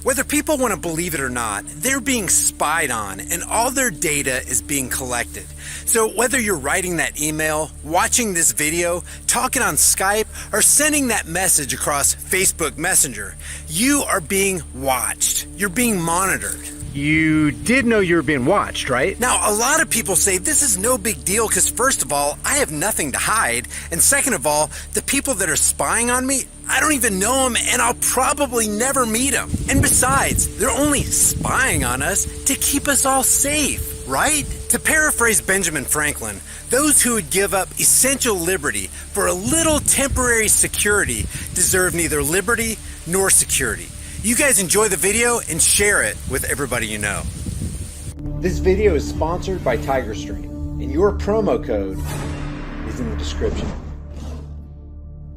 Whether people want to believe it or not, they're being spied on and all their data is being collected. So whether you're writing that email, watching this video, talking on Skype, or sending that message across Facebook Messenger, you are being watched. You're being monitored. You did know you were being watched, right? Now, a lot of people say this is no big deal because first of all, I have nothing to hide. And second of all, the people that are spying on me, I don't even know them and I'll probably never meet them. And besides, they're only spying on us to keep us all safe, right? To paraphrase Benjamin Franklin, those who would give up essential liberty for a little temporary security deserve neither liberty nor security. You guys enjoy the video and share it with everybody you know. This video is sponsored by TigerStream, and your promo code is in the description.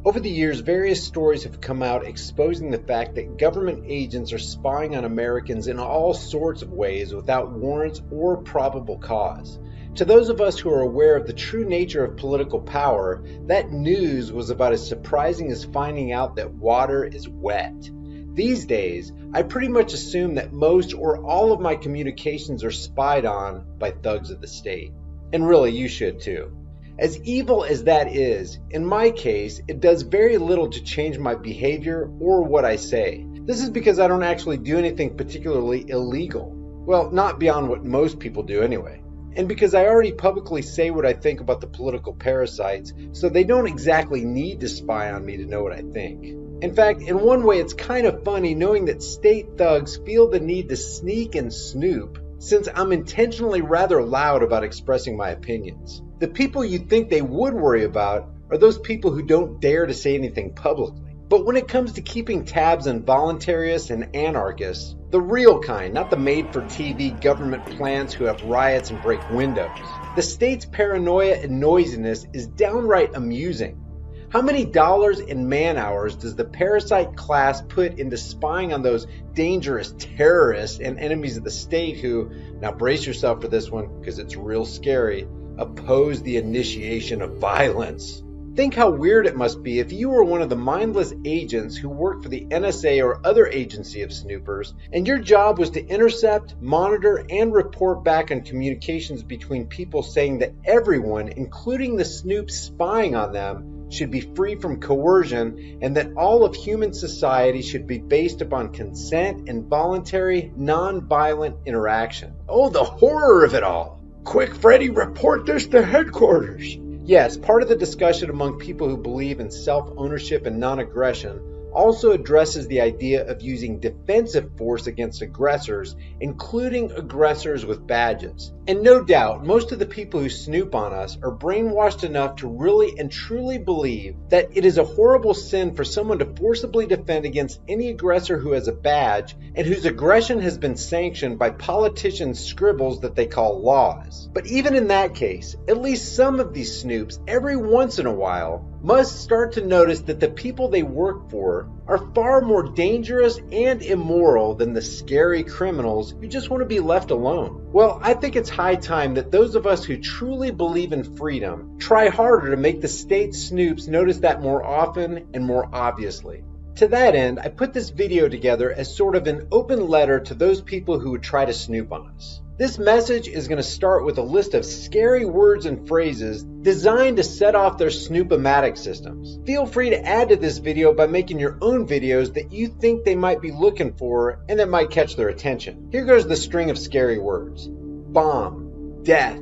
Over the years, various stories have come out exposing the fact that government agents are spying on Americans in all sorts of ways without warrants or probable cause. To those of us who are aware of the true nature of political power, that news was about as surprising as finding out that water is wet. These days, I pretty much assume that most or all of my communications are spied on by thugs of the state. And really, you should too. As evil as that is, in my case, it does very little to change my behavior or what I say. This is because I don't actually do anything particularly illegal. Well, not beyond what most people do anyway. And because I already publicly say what I think about the political parasites, so they don't exactly need to spy on me to know what I think. In fact, in one way it's kind of funny knowing that state thugs feel the need to sneak and snoop, since I'm intentionally rather loud about expressing my opinions. The people you think they would worry about are those people who don't dare to say anything publicly. But when it comes to keeping tabs on voluntarists and anarchists, the real kind, not the made-for-TV government plants who have riots and break windows, the state's paranoia and noisiness is downright amusing. How many dollars and man-hours does the parasite class put into spying on those dangerous terrorists and enemies of the state who, now brace yourself for this one because it's real scary, oppose the initiation of violence? Think how weird it must be if you were one of the mindless agents who worked for the NSA or other agency of snoopers, and your job was to intercept, monitor, and report back on communications between people saying that everyone, including the snoops spying on them, should be free from coercion, and that all of human society should be based upon consent and voluntary, non-violent interaction. Oh, the horror of it all! Quick, Freddy, report this to headquarters! Yes, part of the discussion among people who believe in self-ownership and non-aggression also addresses the idea of using defensive force against aggressors, including aggressors with badges. And no doubt, most of the people who snoop on us are brainwashed enough to really and truly believe that it is a horrible sin for someone to forcibly defend against any aggressor who has a badge and whose aggression has been sanctioned by politicians' scribbles that they call laws. But even in that case, at least some of these snoops, every once in a while, must start to notice that the people they work for are far more dangerous and immoral than the scary criminals who just want to be left alone. Well, I think it's high time that those of us who truly believe in freedom try harder to make the state snoops notice that more often and more obviously. To that end, I put this video together as sort of an open letter to those people who would try to snoop on us. This message is going to start with a list of scary words and phrases designed to set off their snoopomatic systems. Feel free to add to this video by making your own videos that you think they might be looking for and that might catch their attention. Here goes the string of scary words. Bomb, death,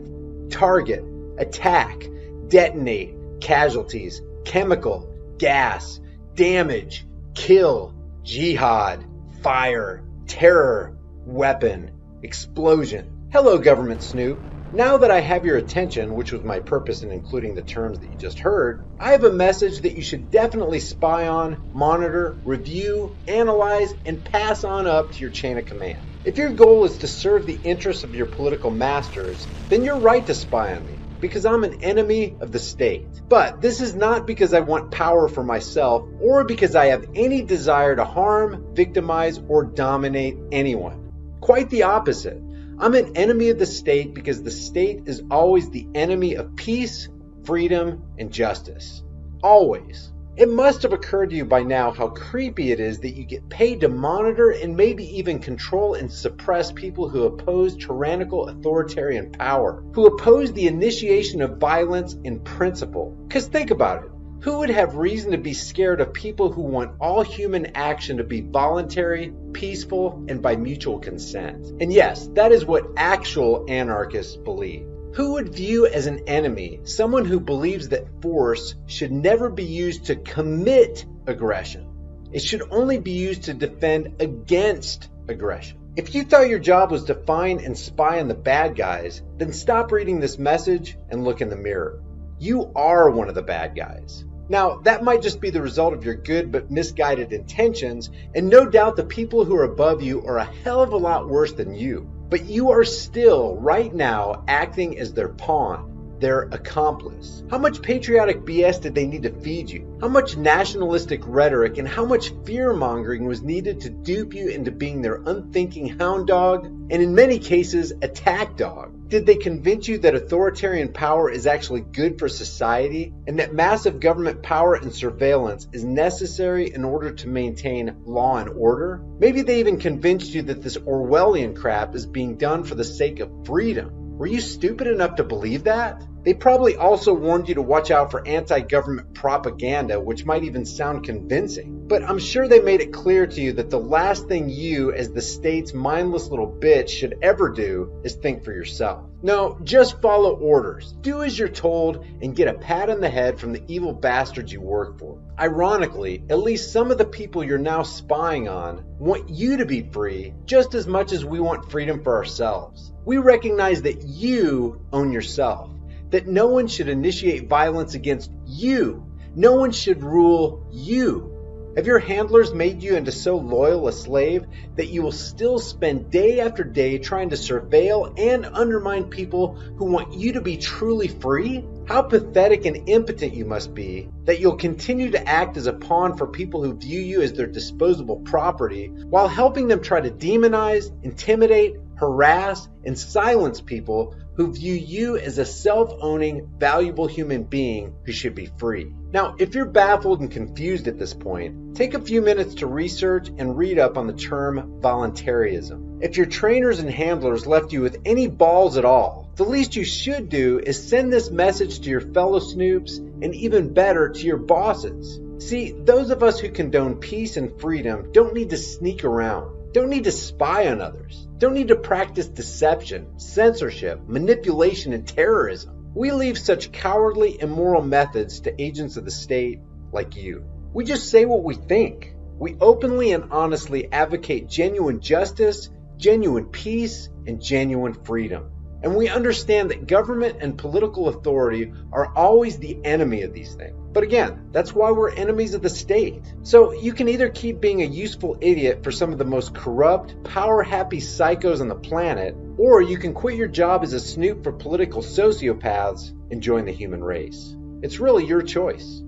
target, attack, detonate, casualties, chemical, gas, damage, kill, jihad, fire, terror, weapon, explosion. Hello, government snoop. Now that I have your attention, which was my purpose in including the terms that you just heard, I have a message that you should definitely spy on, monitor, review, analyze, and pass on up to your chain of command. If your goal is to serve the interests of your political masters, then you're right to spy on me, because I'm an enemy of the state. But this is not because I want power for myself or because I have any desire to harm, victimize, or dominate anyone. Quite the opposite. I'm an enemy of the state because the state is always the enemy of peace, freedom, and justice. Always. It must have occurred to you by now how creepy it is that you get paid to monitor and maybe even control and suppress people who oppose tyrannical authoritarian power, who oppose the initiation of violence in principle. Because think about it. Who would have reason to be scared of people who want all human action to be voluntary, peaceful, and by mutual consent? And yes, that is what actual anarchists believe. Who would view as an enemy someone who believes that force should never be used to commit aggression? It should only be used to defend against aggression. If you thought your job was to find and spy on the bad guys, then stop reading this message and look in the mirror. You are one of the bad guys. Now, that might just be the result of your good but misguided intentions, and no doubt the people who are above you are a hell of a lot worse than you. But you are still, right now, acting as their pawn, their accomplice. How much patriotic BS did they need to feed you? How much nationalistic rhetoric and how much fear-mongering was needed to dupe you into being their unthinking hound dog, and in many cases, attack dog? Did they convince you that authoritarian power is actually good for society and that massive government power and surveillance is necessary in order to maintain law and order? Maybe they even convinced you that this Orwellian crap is being done for the sake of freedom. Were you stupid enough to believe that? They probably also warned you to watch out for anti-government propaganda, which might even sound convincing. But I'm sure they made it clear to you that the last thing you, as the state's mindless little bitch, should ever do is think for yourself. No, just follow orders. Do as you're told and get a pat on the head from the evil bastards you work for. Ironically, at least some of the people you're now spying on want you to be free just as much as we want freedom for ourselves. We recognize that you own yourself, that no one should initiate violence against you. No one should rule you. Have your handlers made you into so loyal a slave that you will still spend day after day trying to surveil and undermine people who want you to be truly free? How pathetic and impotent you must be that you'll continue to act as a pawn for people who view you as their disposable property while helping them try to demonize, intimidate, harass, and silence people who view you as a self-owning, valuable human being who should be free. Now, if you're baffled and confused at this point, take a few minutes to research and read up on the term voluntarism. If your trainers and handlers left you with any balls at all, the least you should do is send this message to your fellow snoops and even better to your bosses. See, those of us who condone peace and freedom don't need to sneak around, don't need to spy on others, don't need to practice deception, censorship, manipulation, and terrorism. We leave such cowardly, immoral methods to agents of the state like you. We just say what we think. We openly and honestly advocate genuine justice, genuine peace, and genuine freedom. And we understand that government and political authority are always the enemy of these things. But again, that's why we're enemies of the state. So you can either keep being a useful idiot for some of the most corrupt, power-happy psychos on the planet, or you can quit your job as a snoop for political sociopaths and join the human race. It's really your choice.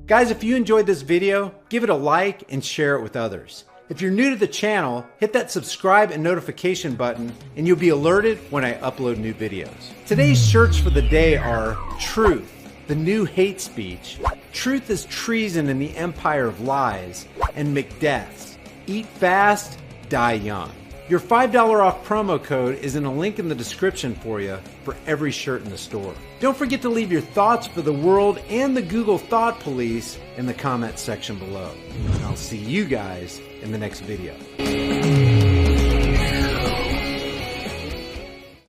Guys, if you enjoyed this video, give it a like and share it with others. If you're new to the channel, hit that subscribe and notification button and you'll be alerted when I upload new videos. Today's shirts for the day are Truth, the new hate speech, Truth is treason in the empire of lies, and Macbeth's Eat fast, die young. Your $5 off promo code is in a link in the description for you for every shirt in the store. Don't forget to leave your thoughts for the world and the Google Thought Police in the comments section below. And I'll see you guys in the next video.